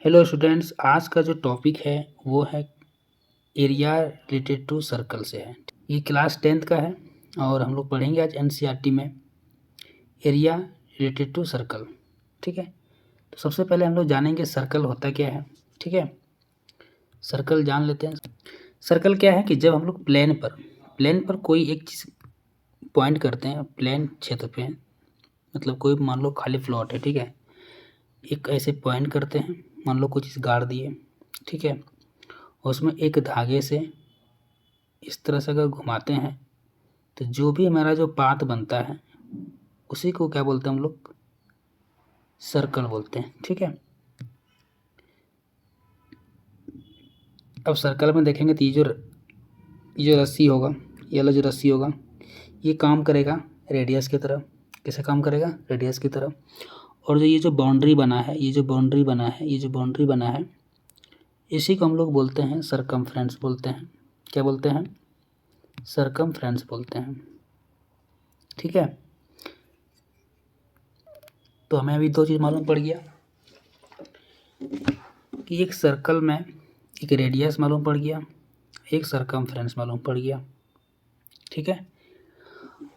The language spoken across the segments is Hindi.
हेलो स्टूडेंट्स, आज का जो टॉपिक है वो है एरिया रिलेटेड टू सर्कल से है। ये क्लास 10th का है और हम लोग पढ़ेंगे आज एनसीईआरटी में एरिया रिलेटेड टू सर्कल। ठीक है, तो सबसे पहले हम लोग जानेंगे सर्कल होता क्या है। ठीक है, सर्कल जान लेते हैं। सर्कल क्या है कि जब हम लोग प्लेन पर कोई एक चीज़ पॉइंट करते हैं प्लेन क्षेत्र पे, मतलब कोई मान लो खाली प्लॉट है। ठीक है, एक ऐसे पॉइंट करते हैं, मान लो कुछ चीज़ गाड़ दिए। ठीक है, उसमें एक धागे से इस तरह से अगर घुमाते हैं तो जो भी हमारा जो पाथ बनता है उसी को क्या बोलते हैं हम लोग, सर्कल बोलते हैं। ठीक है, अब सर्कल में देखेंगे तो ये जो रस्सी होगा, ये वाला जो रस्सी होगा ये काम करेगा रेडियस की तरह। कैसे काम करेगा? रेडियस की तरह। और जो ये जो बाउंड्री बना है, ये जो बाउंड्री बना है इसी को हम लोग बोलते हैं सरकमफ्रेंस बोलते हैं। क्या बोलते हैं? सरकमफ्रेंस बोलते हैं। ठीक है, तो हमें अभी दो चीज़ मालूम पड़ गया कि एक सर्कल में एक रेडियस मालूम पड़ गया, एक सरकमफ्रेंस मालूम पड़ गया। ठीक है,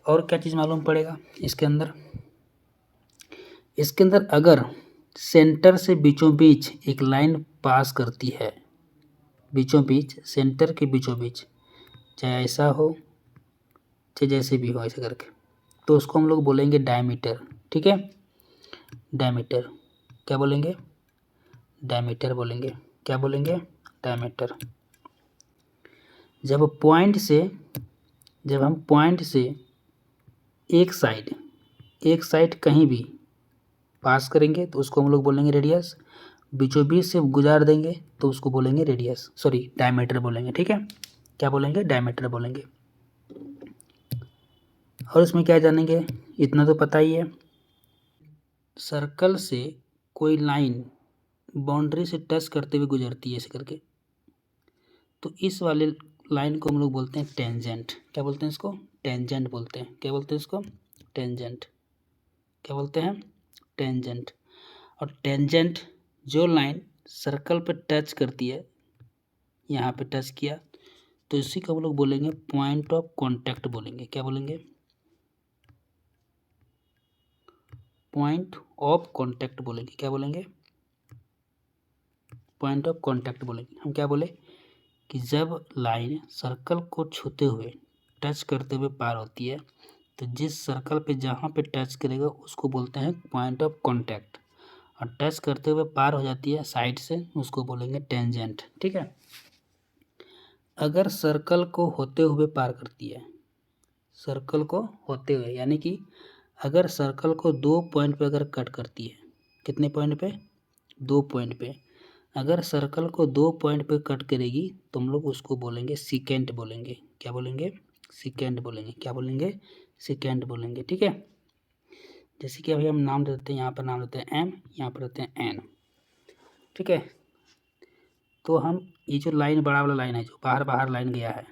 और क्या चीज़ मालूम पड़ेगा इसके अंदर? इसके अंदर अगर सेंटर से बीचों बीच एक लाइन पास करती है, बीचों बीच, सेंटर के बीचों बीच, चाहे ऐसा हो चाहे जैसे भी हो ऐसे करके, तो उसको हम लोग बोलेंगे डायमीटर। ठीक है, डायमीटर। क्या बोलेंगे? डायमीटर बोलेंगे। क्या बोलेंगे? डायमीटर। जब हम पॉइंट से एक साइड कहीं भी पास करेंगे तो उसको हम लोग बोलेंगे रेडियस। बीचों बीच से गुजार देंगे तो उसको बोलेंगे डायमीटर बोलेंगे। ठीक है, क्या बोलेंगे? डायमीटर बोलेंगे। और इसमें क्या जानेंगे, इतना तो पता ही है। सर्कल से कोई लाइन बाउंड्री से टच करते हुए गुजरती है ऐसे करके, तो इस वाले लाइन को हम लोग बोलते हैं टेंजेंट। क्या बोलते हैं इसको? टेंजेंट बोलते हैं। क्या बोलते हैं इसको? टेंजेंट। क्या बोलते हैं? टेंजेंट। और टेंजेंट जो लाइन सर्कल पे टच करती है, यहाँ पे टच किया तो इसी को हम लोग बोलेंगे पॉइंट ऑफ कांटेक्ट बोलेंगे। क्या बोलेंगे? पॉइंट ऑफ कांटेक्ट बोलेंगे। क्या बोलेंगे? पॉइंट ऑफ कांटेक्ट बोलेंगे। हम क्या बोले कि जब लाइन सर्कल को छूते हुए, टच करते हुए पार होती है तो जिस सर्कल पे जहाँ पे टच करेगा उसको बोलते हैं पॉइंट ऑफ कांटेक्ट, और टच करते हुए पार हो जाती है साइड से उसको बोलेंगे टेंजेंट। ठीक है, अगर सर्कल को होते हुए पार करती है, सर्कल को होते हुए यानी कि अगर सर्कल को 2 पॉइंट पे अगर कट करती है, कितने पॉइंट पे? 2 पॉइंट पे। अगर सर्कल को 2 पॉइंट पे कट करेगी तो हम लोग उसको बोलेंगे सिकेंट बोलेंगे। क्या बोलेंगे? सिकेंट बोलेंगे। क्या बोलेंगे? सिकेंट बोलेंगे। ठीक है, जैसे कि अभी हम नाम देते हैं, यहाँ पर नाम देते हैं एम, यहाँ पर देते हैं एन। ठीक है, तो हम ये जो लाइन, बड़ा वाला लाइन है जो बाहर लाइन गया है,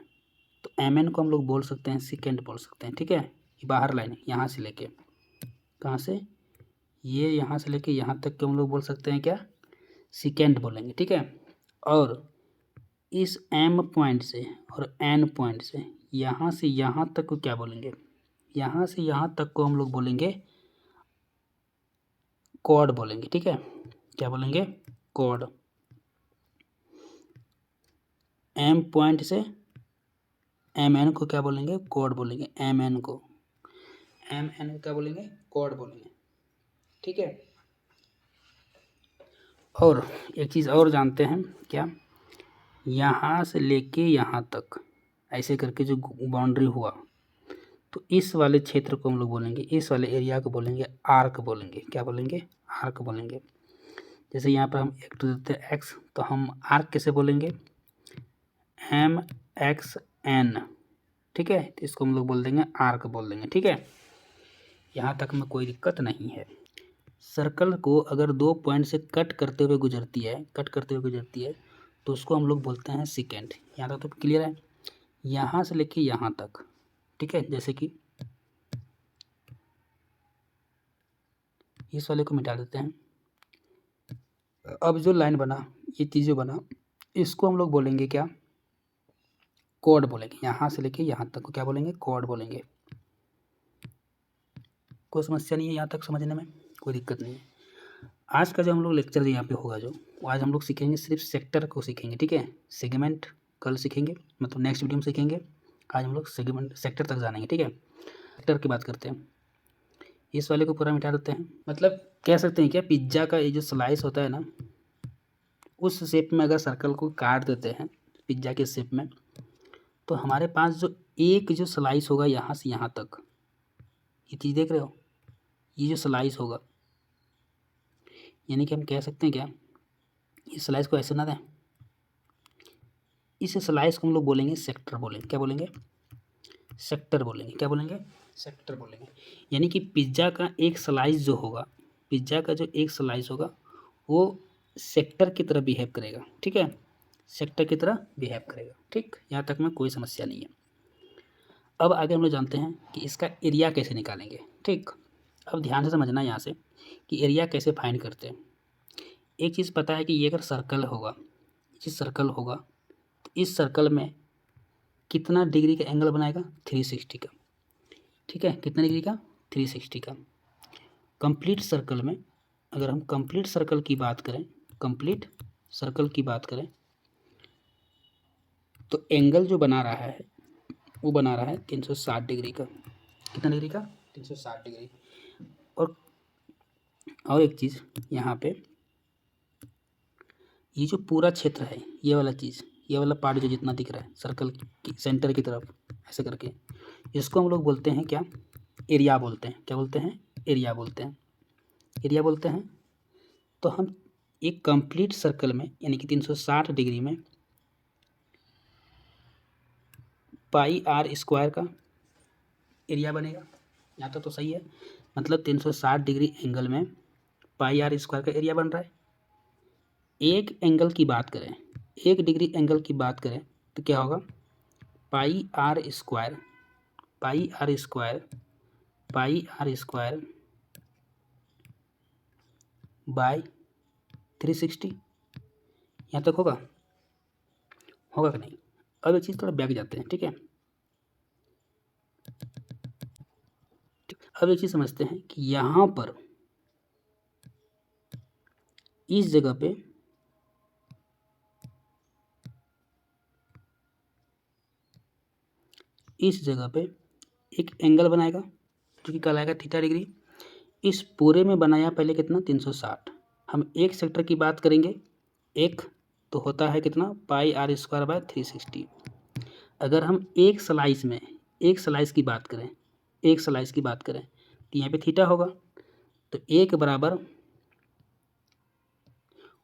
तो एम एन को हम लोग बोल सकते हैं सिकेंट बोल सकते हैं। ठीक है, ये बाहर लाइन है, यहाँ से लेके कहाँ से, ये यहाँ से लेके यहाँ तक के हम लोग बोल सकते हैं क्या? सिकेंट बोलेंगे। ठीक है, और इस एम पॉइंट से और एन पॉइंट से यहाँ तक को क्या बोलेंगे? यहाँ से यहाँ तक को हम लोग बोलेंगे कॉर्ड बोलेंगे। ठीक है, क्या बोलेंगे? कॉर्ड। एम पॉइंट से एम एन को क्या बोलेंगे? कॉर्ड बोलेंगे। एम एन को क्या बोलेंगे? कॉर्ड बोलेंगे। ठीक है, और एक चीज़ और जानते हैं क्या, यहाँ से लेके यहाँ तक ऐसे करके जो बाउंड्री हुआ, तो इस वाले क्षेत्र को हम लोग बोलेंगे, इस वाले एरिया को बोलेंगे आर्क बोलेंगे। क्या बोलेंगे? आर्क बोलेंगे। जैसे यहाँ पर हम एक तो देते हैं एक्स, तो हम आर्क कैसे बोलेंगे? M X N. ठीक है, तो इसको हम लोग बोल देंगे आर्क बोल देंगे। ठीक है, यहाँ तक में कोई दिक्कत नहीं है। सर्कल को अगर 2 पॉइंट से कट करते हुए गुजरती है तो उसको हम लोग बोलते हैं सिकेंट। यहाँ तक तो क्लियर है, यहाँ से लेके यहाँ तक। ठीक है, जैसे कि इस वाले को मिटा देते हैं, अब जो लाइन बना, ये चीज़ जो बना, इसको हम लोग बोलेंगे क्या, कोड बोलेंगे। यहाँ से लेके यहाँ तक को क्या बोलेंगे, कोड बोलेंगे। कोई समस्या नहीं है यहाँ तक समझने में, कोई दिक्कत नहीं है। आज का जो हम लोग लेक्चर यहाँ पे होगा जो, आज हम लोग सीखेंगे सिर्फ सेक्टर को सीखेंगे, ठीक है। सेगमेंट कल सीखेंगे, मतलब नेक्स्ट वीडियो में सीखेंगे। आज हम लोग सेगमेंट सेक्टर तक जानेंगे, ठीक है। सेक्टर की बात करते हैं, इस वाले को पूरा मिटा देते हैं। मतलब कह सकते हैं क्या, पिज्ज़ा का ये जो स्लाइस होता है ना, उस शेप में अगर सर्कल को काट देते हैं पिज्ज़ा के शेप में, तो हमारे पास जो एक जो स्लाइस होगा यहाँ से यहाँ तक, ये चीज़ देख रहे हो, ये जो स्लाइस होगा, यानी कि हम कह सकते हैं क्या, इस स्लाइस को ऐसे ना दें, इस स्लाइस को हम लोग बोलेंगे सेक्टर बोलेंगे। क्या बोलेंगे, सेक्टर बोलेंगे। क्या बोलेंगे, सेक्टर बोलेंगे। यानी कि पिज्ज़ा का एक स्लाइस जो होगा, पिज्ज़ा का जो एक स्लाइस होगा वो सेक्टर की तरह बिहेव करेगा, ठीक है, सेक्टर की तरह बिहेव करेगा, ठीक। यहाँ तक में कोई समस्या नहीं है। अब आगे हम लोग जानते हैं कि इसका एरिया कैसे निकालेंगे, ठीक। अब ध्यान से समझना यहाँ से कि एरिया कैसे फाइंड करते हैं। एक चीज़ पता है कि ये अगर सर्कल होगा, ये सर्कल होगा, तो इस सर्कल में कितना डिग्री का एंगल बनाएगा, 360 का, ठीक है। कितना डिग्री का, 360 का। कंप्लीट सर्कल में अगर हम कंप्लीट सर्कल की बात करें, कंप्लीट सर्कल की बात करें, तो एंगल जो बना रहा है वो बना रहा है 360 डिग्री का। कितना डिग्री का, 360 डिग्री। और एक चीज़ यहाँ पे, ये जो पूरा क्षेत्र है, ये वाला चीज़, ये वाला पार्ट जो जितना दिख रहा है सर्कल की सेंटर की तरफ ऐसे करके, इसको हम लोग बोलते हैं क्या, एरिया बोलते हैं। क्या बोलते हैं, एरिया बोलते हैं, एरिया बोलते हैं। तो हम एक कंप्लीट सर्कल में यानी कि 360 डिग्री में पाई आर स्क्वायर का एरिया बनेगा। यहाँ तक तो सही है, मतलब 360 डिग्री एंगल में पाई आर स्क्वायर का एरिया बन रहा है। एक एंगल की बात करें, एक डिग्री एंगल की बात करें तो क्या होगा, pi are square, pi are square, pi are square by 360। यहाँ तक होगा, होगा कि नहीं। अब एक चीज़ थोड़ा बैक जाते हैं, ठीक है। अब एक चीज़ समझते हैं कि यहाँ पर इस जगह पे इस जगह पे एक एंगल बनाएगा जो कि कहलाएगा थीटा डिग्री। इस पूरे में बनाया पहले कितना, 360। हम एक सेक्टर की बात करेंगे, एक तो होता है कितना, पाई आर स्क्वायर बाय 360। अगर हम एक स्लाइस में, एक स्लाइस की बात करें, एक स्लाइस की बात करें तो यहाँ पे थीटा होगा, तो एक बराबर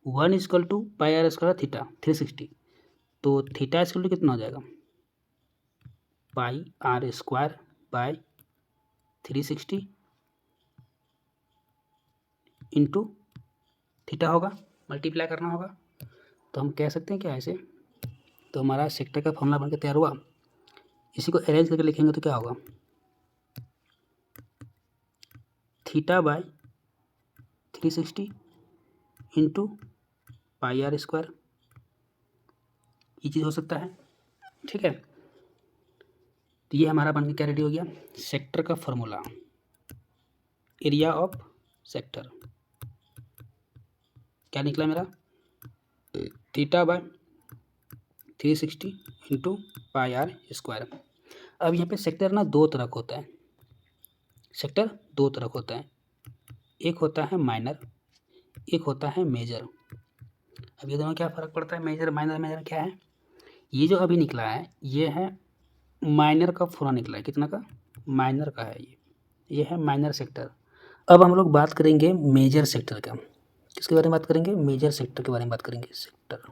1 equal to pi are square theta 360। तो थीटा इक्वल टू कितना हो जाएगा, pi are square by 360 into theta होगा, मल्टीप्लाई करना होगा। तो हम कह सकते हैं क्या ऐसे, तो हमारा सेक्टर का फॉर्मूला बनकर तैयार हुआ। इसी को अरेंज करके लिखेंगे तो क्या होगा, theta by 360 into pi are square, ये चीज़ हो सकता है, ठीक है। तो ये हमारा बन के क्या रेडी हो गया, सेक्टर का फॉर्मूला, एरिया ऑफ सेक्टर। क्या निकला मेरा, theta by 360 into pi are square. अब यहाँ पे सेक्टर ना दो तरह का होता है, सेक्टर दो तरह का होता है, एक होता है माइनर, एक होता है मेजर। अब ये दोनों क्या फ़र्क पड़ता है, मेजर माइनर, मेजर क्या है। ये जो अभी निकला है ये है माइनर का पूरा निकला है, कितना का, माइनर का है ये है माइनर सेक्टर। अब हम लोग बात करेंगे मेजर सेक्टर का। किसके बारे में बात करेंगे, मेजर सेक्टर के बारे में बात करेंगे। सेक्टर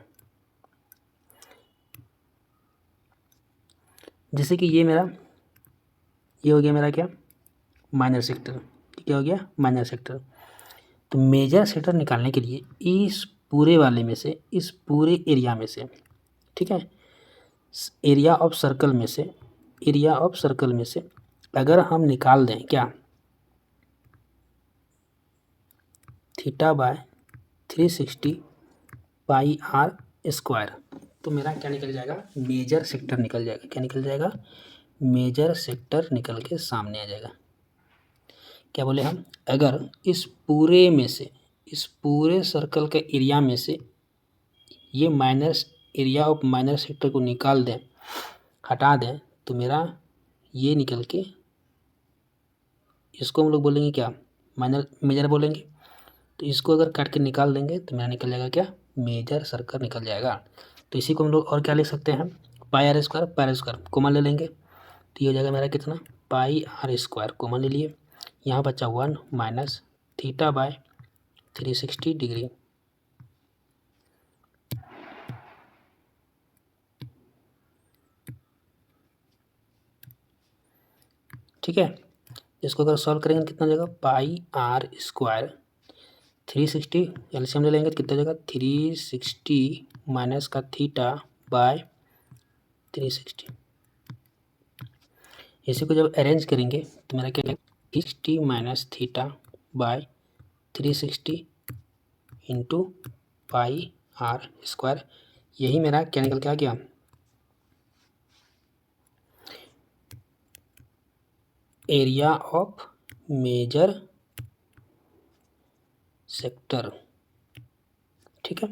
जैसे कि ये मेरा, ये हो गया मेरा क्या, माइनर सेक्टर। क्या हो गया, माइनर सेक्टर। तो मेजर सेक्टर निकालने के लिए इस पूरे वाले में से, इस पूरे एरिया में से, ठीक है, एरिया ऑफ सर्कल में से, एरिया ऑफ सर्कल में से अगर हम निकाल दें क्या, theta by 360 pi are square. तो मेरा क्या निकल जाएगा, मेजर सेक्टर निकल जाएगा। क्या निकल जाएगा, मेजर सेक्टर निकल के सामने आ जाएगा। क्या बोले हम, अगर इस पूरे में से, इस पूरे सर्कल के एरिया में से ये minus area of minor sector को निकाल दें, हटा दें, तो मेरा ये निकल के, इसको हम लोग बोलेंगे क्या, माइनर मेजर बोलेंगे। तो इसको अगर काट के निकाल देंगे तो मेरा निकल जाएगा क्या, मेजर सर्कल निकल जाएगा। तो इसी को हम लोग और क्या लिख सकते हैं, पाई आर स्क्वायर कॉमन ले लेंगे, तो ये हो जाएगा मेरा कितना, पाई आर स्क्वायर कॉमन ले लिए, यहाँ बचा 1 माइनस थीटा बाय 360 डिग्री। ठीक है, इसको अगर सॉल्व करेंगे कितना हो जाएगा, पाई आर स्क्वायर 360 एलसीएम ले लेंगे तो कितना हो जाएगा, 360 माइनस का थीटा बाय 360। इसी को जब अरेंज करेंगे तो मेरा क्या, 60 minus theta by 360 into pi are square. यही मेरा क्या निकल के आ गया, एरिया ऑफ मेजर सेक्टर। ठीक है,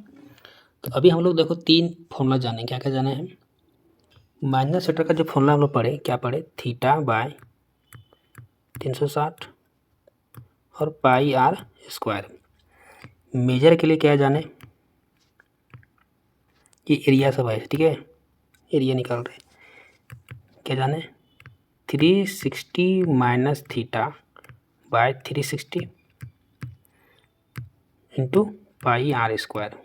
तो अभी हम लोग देखो 3 फॉर्मूला जाने, क्या क्या जाने हैं। माइनर सेक्टर का जो फॉर्मूला हम लोग पढ़े, क्या पढ़े, थीटा बाय 360 और पाई आर स्क्वायर। मेजर के लिए क्या जाने, ये एरिया सब है, ठीक है, एरिया निकाल रहे, क्या जाने, 360 minus theta by 360 into pi are square.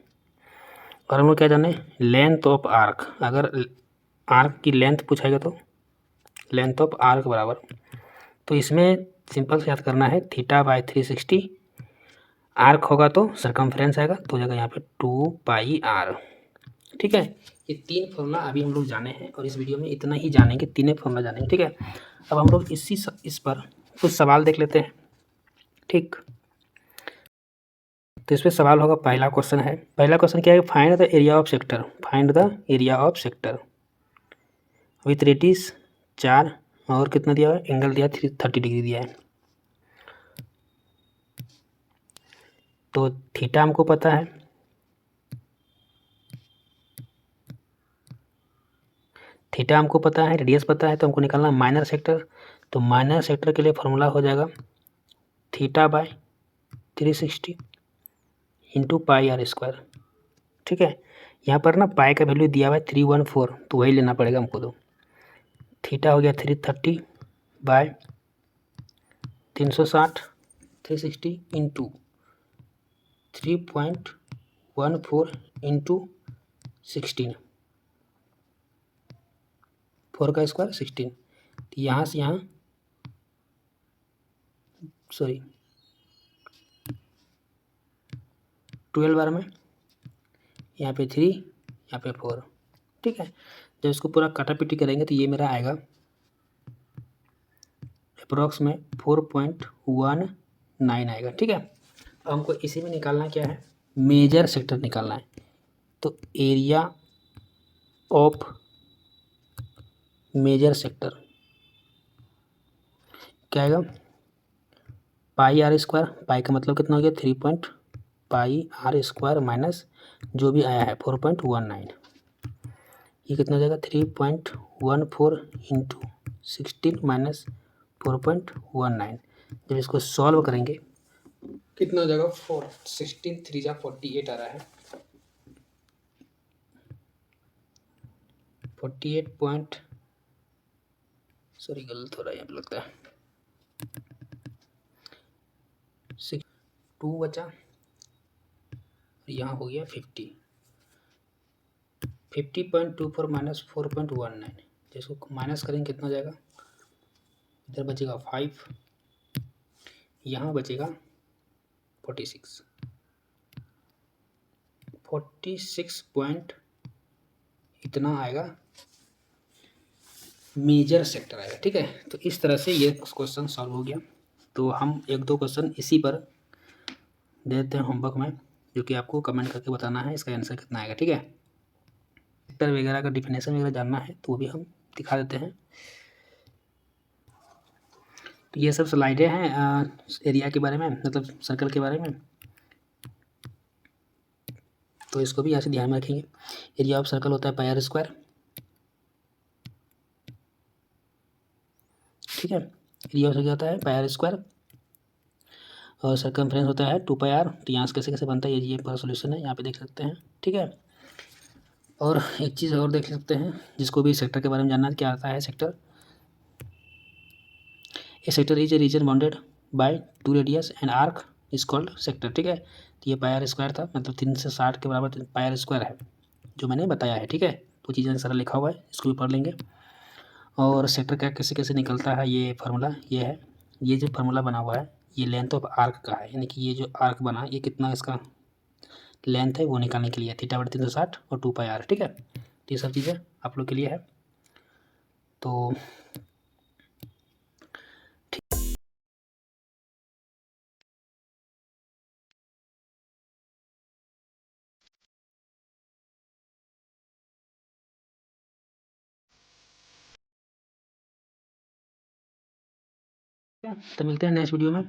और हम लोग क्या जाने, लेंथ ऑफ आर्क, अगर आर्क की लेंथ पूछेगा तो लेंथ ऑफ आर्क बराबर, तो इसमें सिंपल से याद करना है, थीटा बाय 360, आर्क होगा तो सरकमफ्रेंस आएगा, तो हो जाएगा यहाँ पे 2 पाई आर। ठीक है, ये 3 फॉर्मूला अभी हम लोग जाने हैं और इस वीडियो में इतना ही जानेंगे, 3 फॉर्मूला जानेंगे। ठीक है, अब हम लोग इस पर कुछ सवाल देख लेते हैं। ठीक, तो इस पर सवाल होगा, पहला क्वेश्चन है, पहला क्वेश्चन क्या है, find the area of sector, find the area of sector with radius 4 और कितना दिया हुआ है, एंगल दिया 30 डिग्री दिया है। तो थीटा हमको पता है, थीटा हमको पता है, रेडियस पता है, तो हमको निकालना माइनर सेक्टर। तो माइनर सेक्टर के लिए फॉर्मूला हो जाएगा theta by 360 into pi are square. ठीक है, यहाँ पर ना पाई का वैल्यू दिया हुआ है 314, तो वही लेना पड़ेगा हमको। तो थीटा हो गया 330 बाय 360 360 इंटू 3.14 इंटू 16, 4 का स्क्वायर 16। तो यहाँ से यहाँ, सॉरी 12 बार में, यहाँ पे 3, यहाँ पे 4। ठीक है, जब इसको पूरा काटापीटी करेंगे तो ये मेरा आएगा अप्रोक्स में 4.19 आएगा। ठीक है, अब हमको इसी में निकालना क्या है, मेजर सेक्टर निकालना है। तो एरिया ऑफ मेजर सेक्टर क्या आएगा, पाई आर स्क्वायर, पाई का मतलब कितना हो गया 3 पाई आर स्क्वायर माइनस जो भी आया है 4.19, ये कितना हो जाएगा 3.14 इंटू 16 माइनस 4.19। जब इसको सॉल्व करेंगे कितना हो जाएगा, 16 3 जा 48 आ रहा है, 48 पॉइंट, सॉरी गलत हो रहा है यहाँ पे लगता है, 2 बचा, यहाँ हो गया 50.24 माइनस 4.19। जिसको माइनस करेंगे कितना हो जाएगा, इधर बचेगा 5, यहाँ बचेगा 46 पॉइंट इतना आएगा, मेजर सेक्टर आएगा। ठीक है, तो इस तरह से ये क्वेश्चन सॉल्व हो गया। तो हम 1-2 क्वेश्चन इसी पर देते हैं होमवर्क में, जो कि आपको कमेंट करके बताना है इसका आंसर कितना आएगा, ठीक है। सेक्टर वगैरह का डिफिनेशन वगैरह जानना है तो वो भी हम दिखा देते हैं। तो ये सब स्लाइडें हैं एरिया के बारे में, मतलब सर्कल के बारे में, तो इसको भी यहाँ से ध्यान में रखेंगे। एरिया ऑफ सर्कल होता है पाई आर स्क्वायर, ठीक है। एरिया ऑफ सर्कल होता है पाई आर स्क्वायर और सर्कमफ्रेंस होता है 2 पाई आर। तो यहाँ से कैसे कैसे बनता है ये पूरा सोल्यूशन है, यहाँ पे देख सकते हैं, ठीक है। और एक चीज़ और देख सकते हैं जिसको भी सेक्टर के बारे में जानना है, क्या आता है sector. A sector is a reason bounded by 2 radius and arc is called sector, ठीक है। तो ये पाई आर स्क्वायर था, मतलब 3 से 60 के बराबर पाई आर स्क्वायर है जो मैंने बताया है, ठीक है। तो चीज़ें सारा लिखा हुआ है, इसको भी पढ़ लेंगे। और सेक्टर का कैसे कैसे निकलता है ये फार्मूला, ये है, ये जो फार्मूला बना हुआ है ये लेंथ ऑफ आर्क का है, यानी कि ये जो आर्क बना ये कितना इसका लेंथ है वो निकालने के लिए थीटा बटे 360 और 2 पाई आर, ठीक है। तो ये सब चीज़ें आप लोग के लिए है। तो मिलते हैं नेक्स्ट वीडियो में।